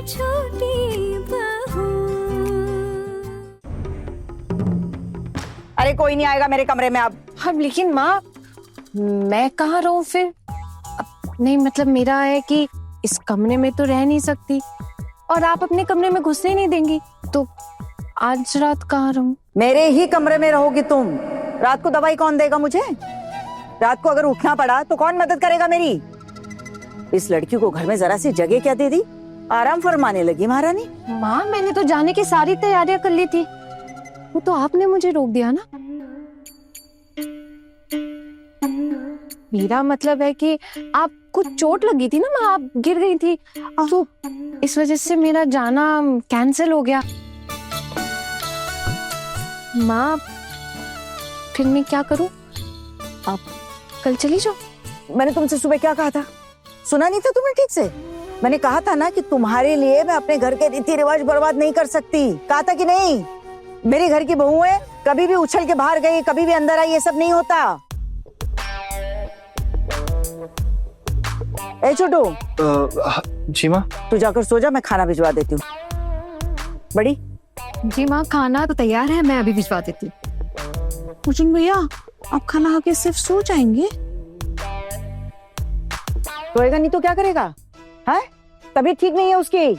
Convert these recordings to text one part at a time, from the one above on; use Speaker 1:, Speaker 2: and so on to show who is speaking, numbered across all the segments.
Speaker 1: छोटी बहू।
Speaker 2: अरे कोई नहीं आएगा मेरे कमरे में अब।
Speaker 3: हम लेकिन माँ मैं कहाँ रहूँ फिर? नहीं मतलब मेरा है कि इस कमरे में तो रह नहीं सकती और आप अपने कमरे में घुसने नहीं देंगी, तो आज रात कहाँ रहूँ?
Speaker 2: मेरे ही कमरे में रहोगी तुम। रात को दवाई कौन देगा मुझे? रात को अगर उठना पड़ा तो कौन मदद करेगा मेरी? इस लड़की को घर में जरा सी जगह क्या दे दी, आराम फरमाने लगी महारानी।
Speaker 3: माँ मैंने तो जाने की सारी तैयारियां कर ली थी, वो तो आपने मुझे रोक दिया ना। मेरा मतलब है कि आपको चोट लगी थी ना माँ, आप गिर गई थी, तो इस वजह से मेरा जाना कैंसिल हो गया। माँ फिर मैं क्या करूं? आप कल चली जाओ।
Speaker 2: मैंने तुमसे सुबह क्या कहा था? सुना नहीं था तुमने ठीक से? मैंने कहा था ना कि तुम्हारे लिए मैं अपने घर के रीति रिवाज बर्बाद नहीं कर सकती। कहा था कि नहीं? मेरे घर की बहू है, कभी भी उछल के बाहर गई, कभी भी अंदर आई, ये सब नहीं होता। ए छोटू।
Speaker 4: जी माँ।
Speaker 2: तू जाकर सो जा, मैं खाना भिजवा देती हूँ। बड़ी।
Speaker 3: जी माँ खाना तो तैयार है, मैं अभी भिजवा देती हूँ।
Speaker 5: अर्जुन भैया आप खाना खा के सिर्फ सो जाएंगे?
Speaker 2: सोएगा नहीं तो क्या करेगा? है तबीयत ठीक नहीं है उसकी।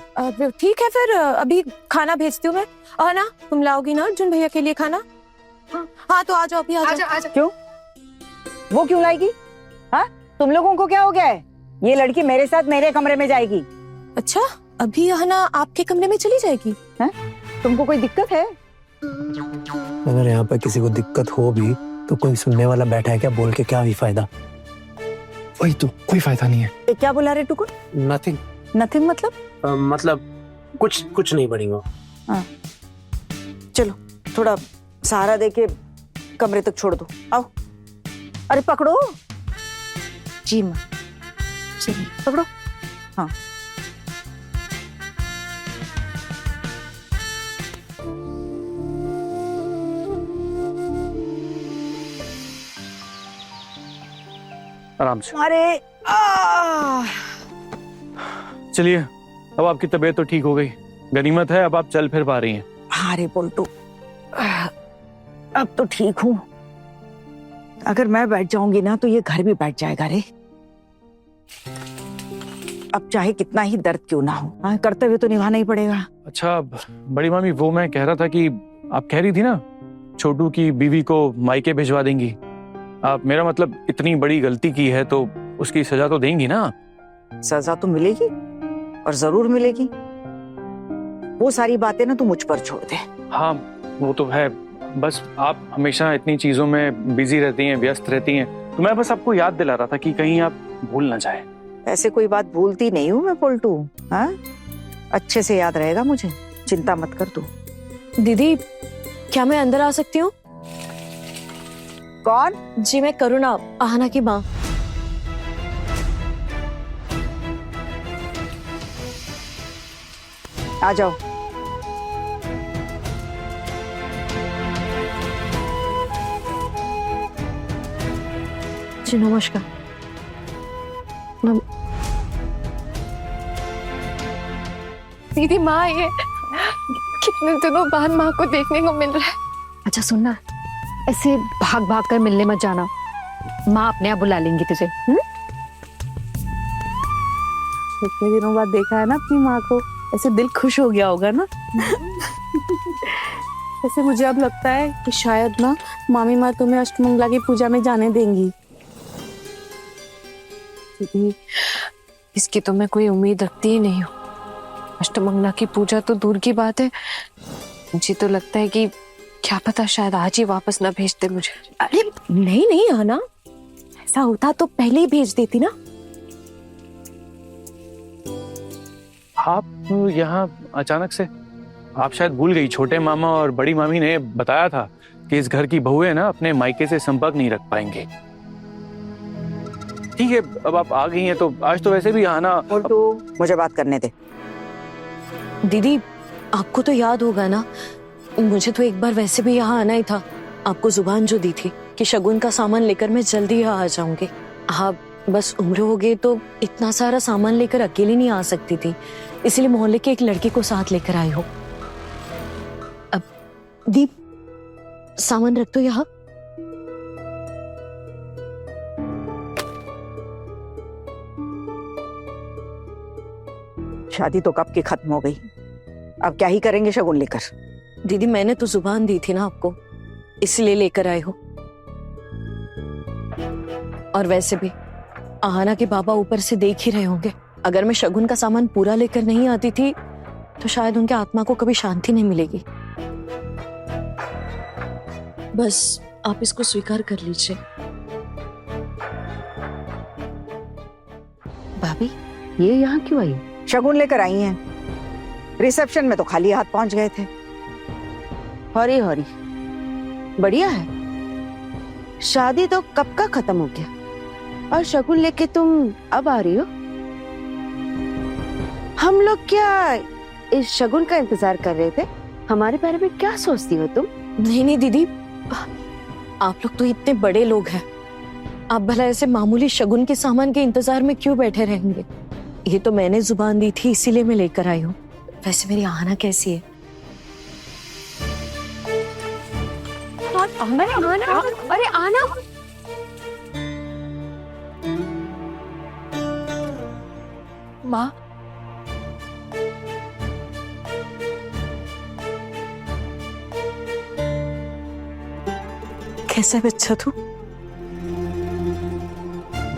Speaker 5: ठीक है फिर अभी खाना भेजती हूँ मैं। और ना तुम लाओगी ना अर्जुन भैया के लिए खाना? हाँ तो आ जाओ अभी आ जाओ।
Speaker 2: क्यों? वो क्यों लाएगी? हाँ तुम लोगों को क्या हो गया है? ये लड़की मेरे साथ मेरे कमरे में जाएगी।
Speaker 5: अच्छा अभी हना आपके कमरे में चली जाएगी?
Speaker 2: है? तुमको कोई दिक्कत है?
Speaker 4: अगर यहाँ पर किसी को दिक्कत हो भी तो कोई सुनने वाला बैठा है क्या? बोल के क्या ही फायदा? वही तो कोई फायदा नहीं है।
Speaker 2: ये क्या बुला रहे टुकुर?
Speaker 4: नथिंग।
Speaker 2: नथिंग मतलब?
Speaker 6: मतलब कुछ नहीं बढ़ेगा।
Speaker 2: हाँ चलो थोड़ा सहारा देके कमरे तक छोड़ दो। आओ। अरे पकड़ो।
Speaker 3: जी माँ
Speaker 2: पकड़ो। हाँ
Speaker 7: आराम से।
Speaker 2: अरे
Speaker 7: चलिए अब आपकी तबीयत तो ठीक हो गई, गनीमत है अब आप चल फिर पा रही हैं।
Speaker 2: हाँ रे बोल्टू, अब तो ठीक हूँ। अगर मैं बैठ जाऊंगी ना तो ये घर भी बैठ जाएगा रे। अब चाहे कितना ही दर्द क्यों ना हो, हाँ कर्तव्य तो निभाना ही पड़ेगा।
Speaker 7: अच्छा बड़ी मामी, वो मैं कह रहा था कि आप कह रही थी ना छोटू की बीवी को मायके भिजवा देंगी। आप मेरा मतलब इतनी बड़ी गलती की है तो उसकी सजा तो देंगी ना?
Speaker 2: सजा तो मिलेगी और जरूर मिलेगी। वो सारी बातें ना तू मुझ पर छोड़ दे।
Speaker 7: हाँ वो तो है, बस आप हमेशा इतनी चीजों में बिजी रहती हैं, व्यस्त रहती हैं, तो मैं बस आपको याद दिला रहा था कि कहीं आप भूल ना जाए।
Speaker 2: ऐसे कोई बात भूलती नहीं हूँ मैं पोल्टू। हाँ अच्छे से याद रहेगा मुझे, चिंता मत कर तू।
Speaker 5: दीदी क्या मैं अंदर आ सकती हूँ?
Speaker 2: कौन?
Speaker 5: जी मैं करुणा, आहना की माँ।
Speaker 2: आ जाओ।
Speaker 5: जी नमस्कार।
Speaker 3: दीदी माँ ये कितने दिनों बाद माँ को देखने को मिल रहा है।
Speaker 8: अच्छा सुनना, ऐसे भाग भाग कर मिलने मत जाना, माँ अपने आप बुला लेंगी तुझे।
Speaker 5: इतने दिनों बाद देखा है ना अपनी माँ को, ऐसे दिल खुश हो गया होगा ना। ऐसे मुझे अब लगता है कि शायद ना मामी माँ तुम्हें अष्टमंगला की पूजा में जाने देंगी।
Speaker 3: दीदी इसकी तो मैं कोई उम्मीद रखती ही नहीं हूँ। अष्टमंगला की पूजा तो दूर की बात है, मुझे तो लगता है कि क्या पता शायद आज ही वापस ना भेज दे मुझे।
Speaker 5: अरे नहीं नहीं आना, ऐसा होता तो पहले ही भेज देती ना।
Speaker 7: आप यहाँ अचानक से? आप शायद भूल गई, छोटे मामा और बड़ी मामी ने बताया था कि इस घर की बहुएं ना अपने मायके से संपर्क नहीं रख पाएंगे। ठीक है अब आप आ गई हैं तो आज तो वैसे भी आना।
Speaker 2: मुझे बात करने दे।
Speaker 5: दीदी आपको तो याद होगा ना, मुझे तो एक बार वैसे भी यहाँ आना ही था। आपको जुबान जो दी थी कि शगुन का सामान लेकर मैं जल्दी यहाँ आ जाऊंगी। आप
Speaker 1: बस उम्र हो गई तो इतना सारा सामान लेकर अकेली नहीं आ सकती थी, इसलिए मोहल्ले के एक लड़के को साथ लेकर आई हो। अब दीप, सामान रख दो यहाँ।
Speaker 2: शादी तो कब की खत्म हो गई, अब क्या ही करेंगे शगुन लेकर।
Speaker 1: दीदी मैंने तो जुबान दी थी ना आपको, इसलिए लेकर आए हो। और वैसे भी आहाना के बाबा ऊपर से देख ही रहे होंगे, अगर मैं शगुन का सामान पूरा लेकर नहीं आती थी तो शायद उनके आत्मा को कभी शांति नहीं मिलेगी। बस आप इसको स्वीकार कर लीजिए।
Speaker 8: भाभी ये यहाँ क्यों आई?
Speaker 2: शगुन लेकर आई हैं। रिसेप्शन में तो खाली हाथ पहुंच गए थे।
Speaker 9: हरी हरी, बढ़िया है। शादी तो कब का खत्म हो गया और शगुन लेके तुम अब आ रही हो। हम लोग क्या इस शगुन का इंतजार कर रहे थे? हमारे बारे में क्या सोचती हो तुम?
Speaker 1: नहीं नहीं दीदी, आप लोग तो इतने बड़े लोग हैं, आप भला ऐसे मामूली शगुन के सामान के इंतजार में क्यों बैठे रहेंगे? ये तो मैंने जुबान दी थी, इसीलिए मैं लेकर आई हूँ। वैसे मेरी आहाना कैसी है?
Speaker 8: अरे आना।
Speaker 3: माँ,
Speaker 1: कैसा है बच्चा तू?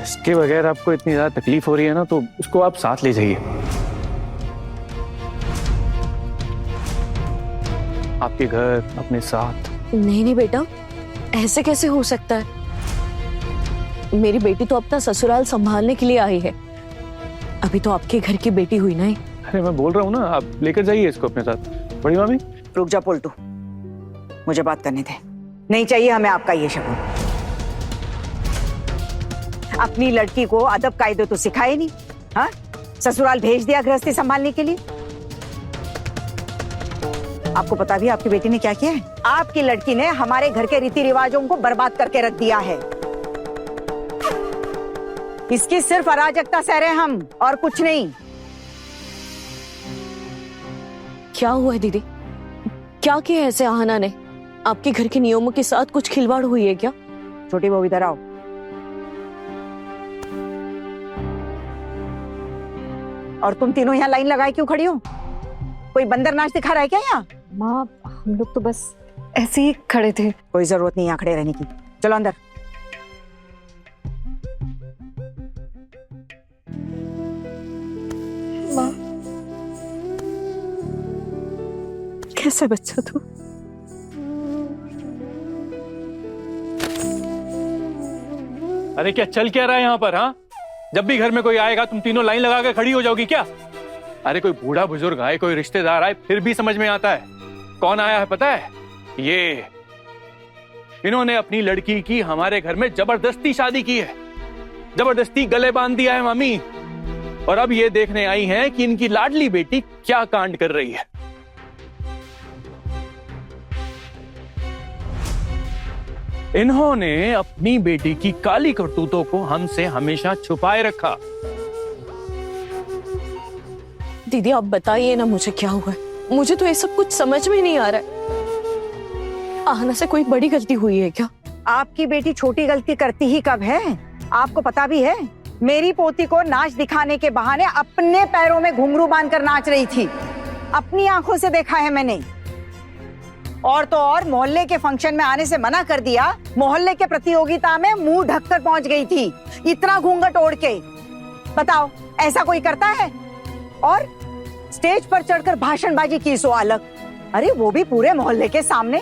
Speaker 7: इसके बगैर आपको इतनी ज्यादा तकलीफ हो रही है ना, तो उसको आप साथ ले जाइए। आपके घर, अपने साथ।
Speaker 1: नहीं नहीं बेटा, ऐसे कैसे हो सकता है? मेरी बेटी तो अपना ससुराल संभालने के लिए आई है, अभी तो आपके घर की बेटी हुई ना।
Speaker 7: अरे मैं बोल रहा हूँ ना, आप लेकर जाइए इसको अपने साथ। बड़ी मामी,
Speaker 2: रुक जा पोल्टू, मुझे बात करने दे। नहीं चाहिए हमें आपका ये शगुन। अपनी लड़की को अदब कायदे तो सिखाए नहीं, हाँ? ससुराल भेज दिया गृहस्थी संभालने के लिए। आपको पता भी आपकी बेटी ने क्या किया है? आपकी लड़की ने हमारे घर के रीति रिवाजों को बर्बाद करके रख दिया है। इसकी सिर्फ अराजकता सह रहे हम और कुछ नहीं।
Speaker 1: क्या हुआ है दीदी? क्या किया ऐसे आहाना ने? आपके घर के नियमों के साथ कुछ खिलवाड़ हुई है क्या?
Speaker 2: छोटी बहू इधर आओ। और तुम तीनों यहाँ लाइन लगाए क्यों खड़ी हो? कोई बंदर नाच दिखा रहा है क्या यहाँ?
Speaker 8: माँ, हम लोग तो बस ऐसे ही खड़े थे।
Speaker 2: कोई जरूरत नहीं यहाँ खड़े रहने की, चलो अंदर।
Speaker 1: माँ, कैसा बच्चा तू?
Speaker 7: अरे क्या चल क्या रहा है यहाँ पर? हाँ, जब भी घर में कोई आएगा तुम तीनों लाइन लगा के खड़ी हो जाओगी क्या? अरे कोई बूढ़ा बुजुर्ग आए, कोई रिश्तेदार आए, फिर भी समझ में आता है। कौन आया है पता है? ये इन्होंने अपनी लड़की की हमारे घर में जबरदस्ती शादी की है, जबरदस्ती गले बांध दिया है मामी। और अब ये देखने आई हैं कि इनकी लाडली बेटी क्या कांड कर रही है। इन्होंने अपनी बेटी की काली करतूतों को हमसे हमेशा छुपाए रखा।
Speaker 1: दीदी आप बताइए ना मुझे क्या हुआ है? मुझे तो ये सब कुछ समझ में नहीं आ रहा है। आहाना से कोई बड़ी गलती हुई है क्या?
Speaker 2: आपकी बेटी छोटी गलती करती ही कब है? आपको पता भी है, मेरी पोती को नाच दिखाने के बहाने अपने पैरों में घुंघरू बांधकर नाच रही थी। अपनी आंखों से देखा है मैंने। और तो और मोहल्ले के फंक्शन में आने से मना कर दिया। मोहल्ले के प्रतियोगिता में मुंह ढककर पहुंच गई थी, इतना घूंघट ओढ़ के। बताओ, ऐसा कोई करता है? और स्टेज पर चढ़कर भाषणबाजी की सो अलग। अरे वो भी पूरे मोहल्ले के सामने।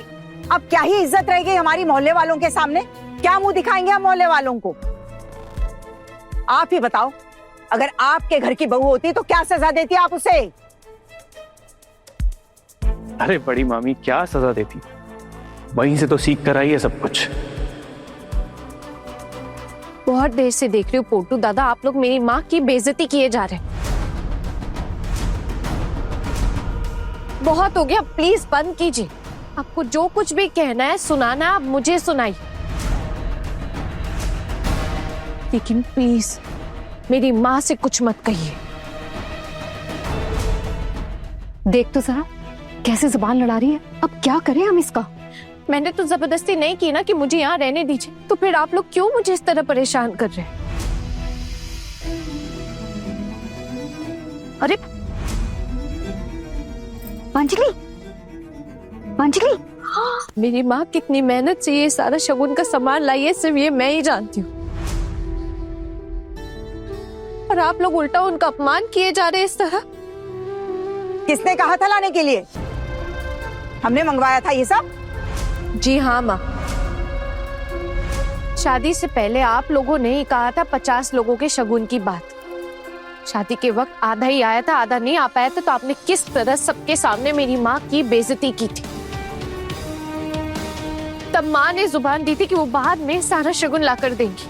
Speaker 2: अब क्या ही इज्जत रह गई हमारी मोहल्ले वालों के सामने? क्या मुंह दिखाएंगे हम मोहल्ले वालों को? आप ही बताओ, अगर आपके घर की बहू होती तो क्या सजा देती आप उसे?
Speaker 7: अरे बड़ी मामी, क्या सजा देती? वहीं से तो सीख कर आई है सब कुछ।
Speaker 3: बहुत देर से देख रही हूँ पोटू दादा, आप लोग मेरी माँ की बेइज्जती किए जा रहे हैं। बहुत हो गया, प्लीज बंद कीजिए। आपको जो कुछ भी कहना है, सुनाना, आप मुझे सुनाइए। लेकिन प्लीज मेरी माँ से कुछ मत कहिए।
Speaker 8: देख तो जरा कैसे जुबान लड़ा रही है। अब क्या करें हम इसका?
Speaker 3: मैंने तो जबरदस्ती नहीं की ना कि मुझे यहाँ रहने दीजिए, तो फिर आप लोग क्यों मुझे इस तरह परेशान कर रहे हैं?
Speaker 8: अरे अंजलि, अंजलि,
Speaker 3: मेरी माँ कितनी मेहनत से ये सारा शगुन का सामान लाई है, सिर्फ ये मैं ही जानती हूँ। और आप लोग उल्टा उनका अपमान किए जा रहे हैं इस तरह।
Speaker 2: किसने कहा था लाने के लिए? हमने मंगवाया था ये सब।
Speaker 3: जी हाँ माँ, शादी से पहले आप लोगों ने ही कहा था 50 लोगों के शगुन की बात। शादी के वक्त आधा ही आया था, आधा नहीं आ पाया था, तो आपने किस तरह सबके सामने मेरी माँ की बेइज्जती की थी। तब माँ ने जुबान दी थी कि वो बाद में सारा शगुन लाकर देंगी।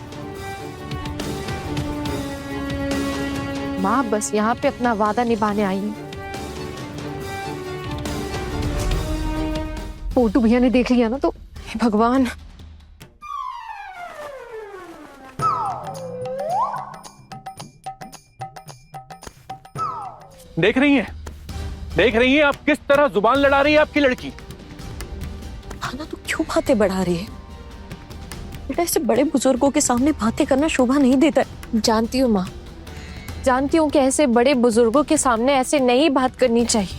Speaker 3: माँ बस यहाँ पे अपना वादा निभाने आई है।
Speaker 8: पोटू भैया ने देख लिया ना तो
Speaker 3: हे भगवान,
Speaker 7: देख रही हैं? देख रही हैं आप किस तरह जुबान लड़ा रही है आपकी लड़की?
Speaker 1: आना तो क्यों बातें बढ़ा रही है बेटा? ऐसे बड़े बुजुर्गों के सामने बातें करना शोभा नहीं देता है।
Speaker 3: जानती हूँ माँ, जानती हूँ कि ऐसे बड़े बुजुर्गों के सामने ऐसे नहीं बात करनी चाहिए,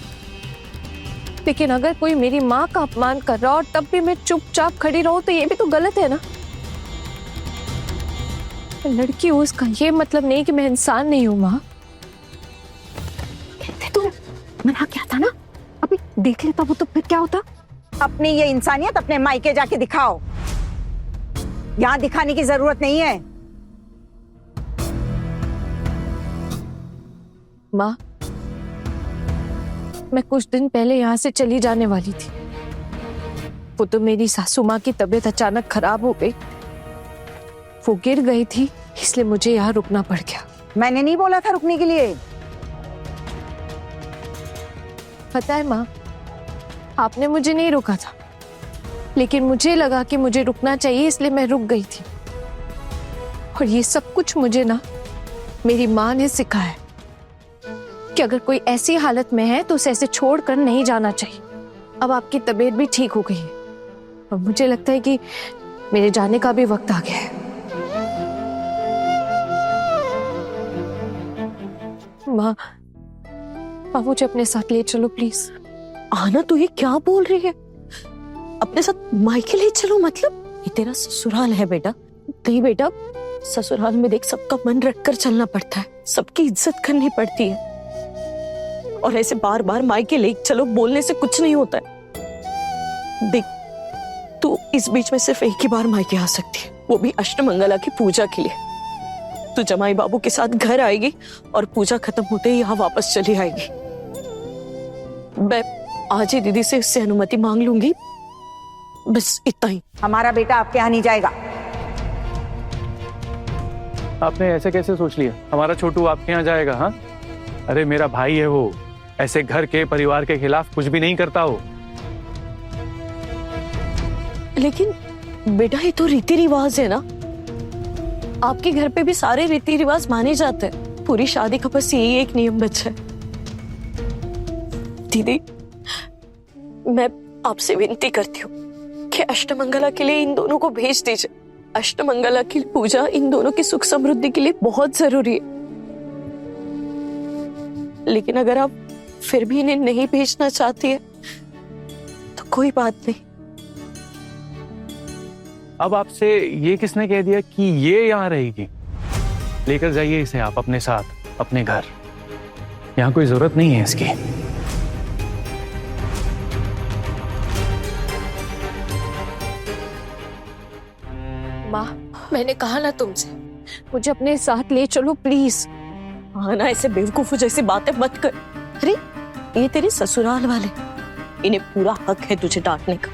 Speaker 3: लेकिन अगर कोई मेरी माँ का अपमान कर रहा और तब भी मैं चुपचाप खड़ी रहूं तो ये भी तो गलत है ना। लड़की हूँ, उसका ये मतलब नहीं कि मैं इंसान नहीं हूँ माँ।
Speaker 8: तो मना क्या था ना, अभी देख लेता वो तो फिर क्या होता?
Speaker 2: अपनी ये इंसानियत अपने मायके जाके दिखाओ, यहाँ दिखाने की जरूरत नहीं है।
Speaker 3: माँ, मैं कुछ दिन पहले यहाँ से चली जाने वाली थी। वो तो मेरी सासू माँ की तबीयत अचानक खराब हो गई, वो गिर गई थी, इसलिए मुझे यहाँ रुकना पड़ गया।
Speaker 2: मैंने नहीं बोला था रुकने के लिए।
Speaker 3: पता है माँ, आपने मुझे नहीं रोका था, लेकिन मुझे लगा कि मुझे रुकना चाहिए, इसलिए मैं रुक गई थी। और ये सब कुछ मुझे ना मेरी माँ ने सिखाया कि अगर कोई ऐसी हालत में है तो उसे ऐसे छोड़कर नहीं जाना चाहिए। अब आपकी तबीयत भी ठीक हो गई है और मुझे लगता है कि मेरे जाने का भी वक्त आ गया है। माँ, मुझे अपने साथ ले चलो प्लीज।
Speaker 1: आना तो ये क्या बोल रही है? अपने साथ मायके ले चलो मतलब? ये तेरा ससुराल है बेटा। नहीं बेटा, ससुराल में देख सबका मन रखकर चलना पड़ता है, सबकी इज्जत करनी पड़ती है, और ऐसे बार बार मायके ले चलो बोलने से कुछ नहीं होता है। देख, तू इस बीच में सिर्फ एक ही बार मायके आ सकती है, वो भी अष्टमंगला की पूजा के लिए। तू जमाई बाबू के साथ घर आएगी और पूजा खत्म होते ही यहाँ वापस चली आएगी। मैं आज ही दीदी से इससे अनुमति मांग लूंगी, बस इतना ही।
Speaker 2: हमारा बेटा आपके यहाँ नहीं जाएगा।
Speaker 7: आपने ऐसे कैसे सोच लिया? हमारा छोटू आपके यहाँ जाएगा? हाँ, अरे मेरा भाई है वो, ऐसे घर के परिवार के खिलाफ कुछ भी नहीं करता हो।
Speaker 1: लेकिन बेटा ये तो रीति रिवाज है ना, आपके घर पे भी सारे रीति रिवाज माने जाते हैं। पूरी शादी का बस यही एक नियम बचा है। दीदी, मैं आपसे विनती करती हूँ कि अष्टमंगला के लिए इन दोनों को भेज दीजिए। अष्टमंगला की पूजा इन दोनों की सुख समृद्धि के लिए बहुत जरूरी है। लेकिन अगर आप फिर भी इन्हें नहीं भेजना चाहती है तो कोई बात नहीं।
Speaker 7: अब आपसे ये किसने कह दिया कि ये यहाँ रहेगी? लेकर जाइए इसे आप अपने साथ अपने घर, यहाँ कोई जरूरत नहीं है इसकी।
Speaker 3: माँ, मैंने कहा ना तुमसे, मुझे अपने साथ ले चलो प्लीज।
Speaker 1: हाँ ना, ऐसे बेवकूफों जैसी बातें मत कर। अरे ये तेरे ससुराल वाले, इन्हें पूरा हक है तुझे डांटने का।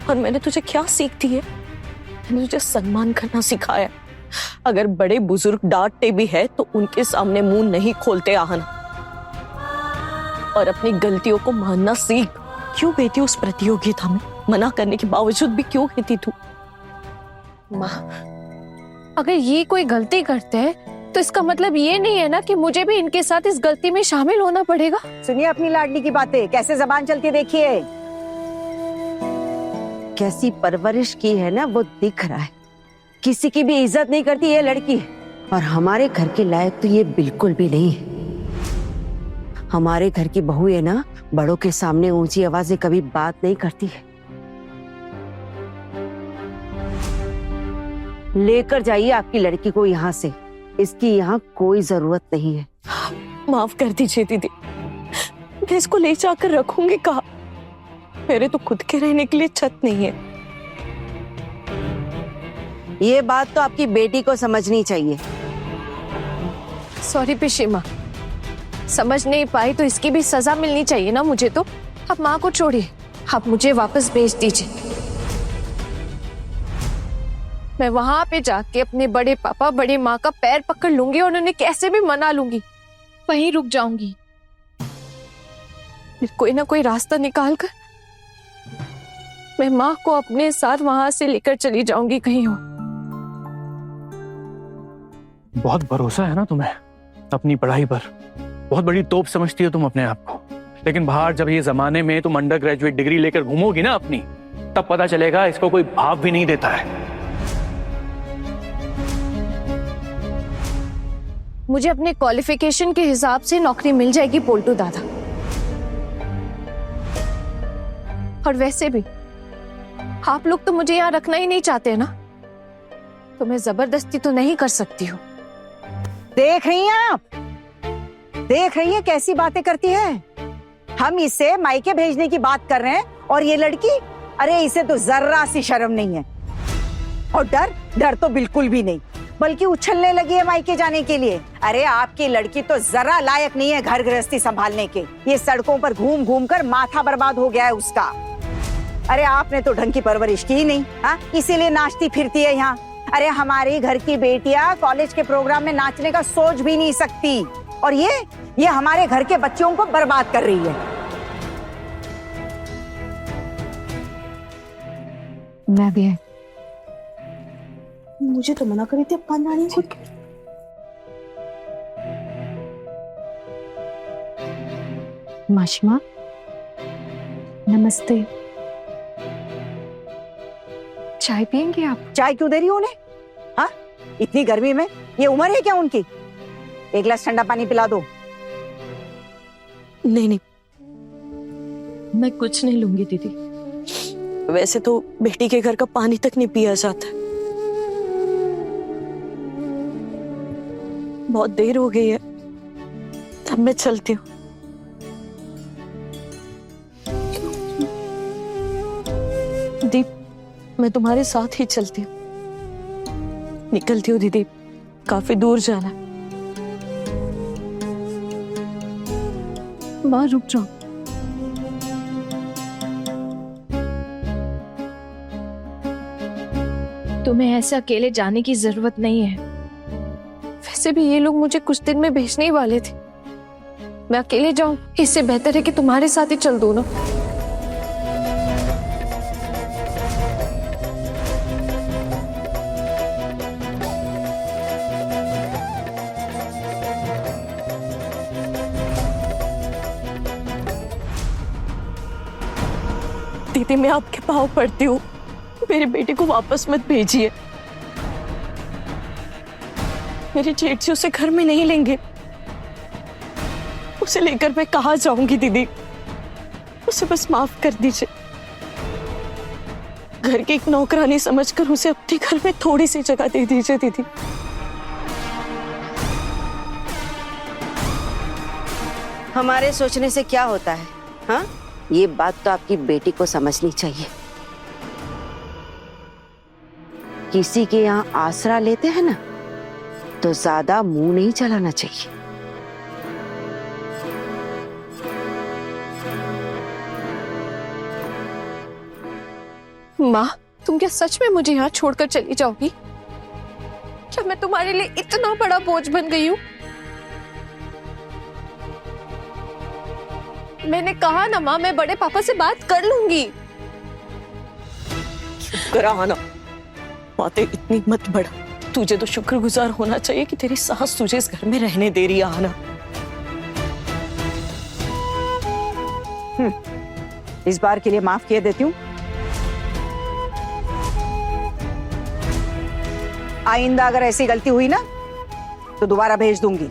Speaker 1: और मैंने तुझे क्या सीख दी है? मैंने तुझे सम्मान करना सिखाया। अगर बड़े बुजुर्ग डांटते भी है तो उनके सामने मुंह नहीं खोलते आहना, और अपनी गलतियों को मानना सीख। क्यों गई थी उस प्रतियोगिता में? मना करने के बावजूद भी क्यों गई थी तू?
Speaker 3: माँ, अगर ये कोई गलती करते हैं तो इसका मतलब ये नहीं है ना कि मुझे भी इनके साथ इस गलती में शामिल होना पड़ेगा।
Speaker 2: सुनिए अपनी लाडली की बातें, कैसे जबान चलती देखिए।
Speaker 9: कैसी परवरिश की है ना वो दिख रहा है। किसी की भी इज्जत नहीं करती ये लड़की, और हमारे घर के लायक तो ये बिल्कुल भी नहीं है। हमारे घर की बहू है ना, बड़ों के सामने ऊंची आवाज से कभी बात नहीं करती है। लेकर जाइए आपकी लड़की को यहाँ से, इसकी यहाँ कोई जरूरत नहीं है।
Speaker 1: माफ कर दीजिए दीदी, मैं इसको ले जाकर रखूंगी कहाँ? मेरे तो खुद के रहने के लिए छत नहीं है।
Speaker 9: ये बात तो आपकी बेटी को समझनी चाहिए।
Speaker 3: सॉरी पिशीमा, समझ नहीं पाई तो इसकी भी सजा मिलनी चाहिए ना मुझे तो। आप माँ को छोड़िए, आप मुझे वापस भेज दीजिए। मैं वहां पे जाके अपने बड़े पापा बड़े माँ का पैर पकड़ लूंगी और उन्हें कैसे भी मना लूंगी, वहीं रुक जाऊंगी। फिर कोई ना कोई रास्ता निकाल कर मैं माँ को अपने साथ वहां से लेकर चली जाऊंगी कहीं और।
Speaker 7: बहुत भरोसा है ना तुम्हें अपनी पढ़ाई पर, बहुत बड़ी तोप समझती हो तुम अपने आप को। लेकिन बाहर जब ये जमाने में तुम अंडर ग्रेजुएट डिग्री लेकर घूमोगी ना अपनी, तब पता चलेगा इसको कोई भाव भी नहीं देता है।
Speaker 3: मुझे अपने क्वालिफिकेशन के हिसाब से नौकरी मिल जाएगी पोल्टू दादा। और वैसे भी आप लोग तो मुझे यहाँ रखना ही नहीं चाहते ना, तो मैं जबरदस्ती तो नहीं कर सकती हूँ।
Speaker 2: देख रही हैं आप, देख रही हैं कैसी बातें करती है। हम इसे मायके भेजने की बात कर रहे हैं और ये लड़की, अरे इसे तो जर्रा सी शर्म नहीं है। और डर तो बिल्कुल भी नहीं, बल्कि उछलने लगी है मायके जाने के लिए। अरे आपकी लड़की तो जरा लायक नहीं है घर गृहस्थी संभालने के। ये सड़कों पर घूम घूम कर माथा बर्बाद हो गया है उसका। अरे आपने तो ढंग की परवरिश की ही नहीं, हाँ, इसीलिए नाचती फिरती है यहाँ। अरे हमारे घर की बेटियां कॉलेज के प्रोग्राम में नाचने का सोच भी नहीं सकती, और ये हमारे घर के बच्चों को बर्बाद कर रही है।
Speaker 8: मैं भी है।
Speaker 5: मुझे तो मना करी थी अब कान रानी खुद।
Speaker 8: माशिमा, नमस्ते। चाय पियेंगे आप?
Speaker 2: चाय क्यों दे रही हो उन्हें? हाँ, इतनी गर्मी में? ये उम्र है क्या उनकी? एक गिलास ठंडा पानी पिला दो।
Speaker 1: नहीं, मैं कुछ नहीं लूंगी दीदी। वैसे तो बेटी के घर का पानी तक नहीं पिया जाता। बहुत देर हो गई है, अब मैं चलती हूँ। दीप, मैं तुम्हारे साथ ही चलती हूँ। निकलती हूँ दीदी, काफी दूर जाना है।
Speaker 3: माँ रुक जाओ। तुम्हें ऐसे अकेले जाने की जरूरत नहीं है। वैसे भी ये लोग मुझे कुछ दिन में भेजने ही वाले थे। मैं अकेले जाऊं, इससे बेहतर है कि तुम्हारे साथ ही चल दूं ना।
Speaker 1: दीदी, मैं आपके पाँव पड़ती हूँ, मेरी बेटी को वापस मत भेजिए। मेरी जेठ जी उसे घर में नहीं लेंगे। उसे लेकर मैं कहाँ जाऊंगी दीदी? उसे बस माफ कर दीजिए। घर की एक नौकरानी समझकर उसे अपने घर में थोड़ी सी जगह दे दीजिए दीदी।
Speaker 9: हमारे सोचने से क्या होता है? हाँ, ये बात तो आपकी बेटी को समझनी चाहिए। किसी के यहाँ आसरा लेते हैं ना, तो ज्यादा मुंह नहीं चलाना चाहिए।
Speaker 3: माँ, तुम क्या सच में मुझे यहाँ छोड़कर चली जाओगी? क्या मैं तुम्हारे लिए इतना बड़ा बोझ बन गई हूँ? मैंने कहा ना माँ, मैं बड़े पापा से बात कर लूंगी।
Speaker 1: करा ना, बातें इतनी मत बढ़ा। तुझे तो शुक्रगुजार होना चाहिए कि तेरी सास तुझे इस घर में रहने दे रही है आना।
Speaker 2: इस बार के लिए माफ किए देती हूँ। आइंदा अगर ऐसी गलती हुई ना तो दोबारा भेज दूंगी।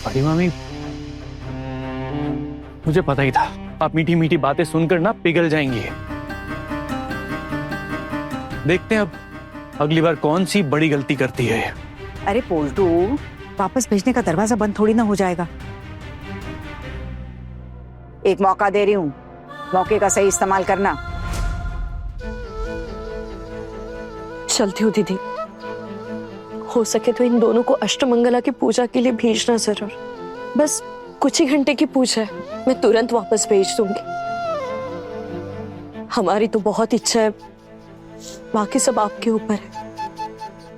Speaker 7: बड़ी मामी, मुझे पता ही था आप मीठी मीठी बातें सुनकर ना पिघल जाएंगी। देखते हैं अब अगली बार कौन सी बड़ी गलती करती है।
Speaker 2: अरे पोल्टू, वापस भेजने का दरवाजा बंद थोड़ी ना हो जाएगा। एक मौका दे रही हूं, मौके का सही इस्तेमाल करना।
Speaker 1: चलती हूँ दीदी, हो सके तो इन दोनों को अष्टमंगला की पूजा के लिए भेजना जरूर। बस कुछ ही घंटे की पूजा है, मैं तुरंत वापस भेज दूंगी। हमारी तो बहुत इच्छा है, बाकी सब आपके ऊपर है।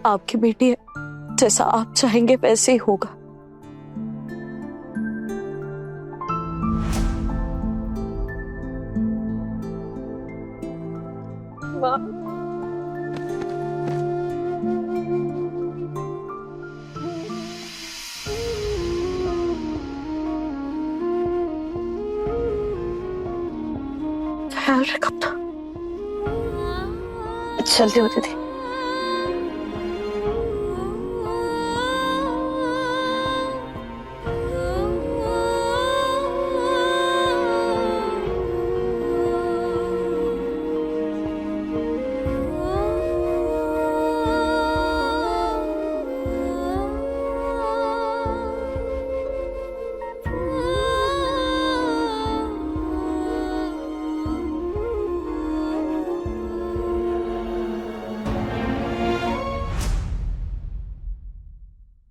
Speaker 1: आपकी बेटी है, जैसा आप चाहेंगे वैसे ही होगा। माँ, ख्याल रख अपना। चलते होते थे।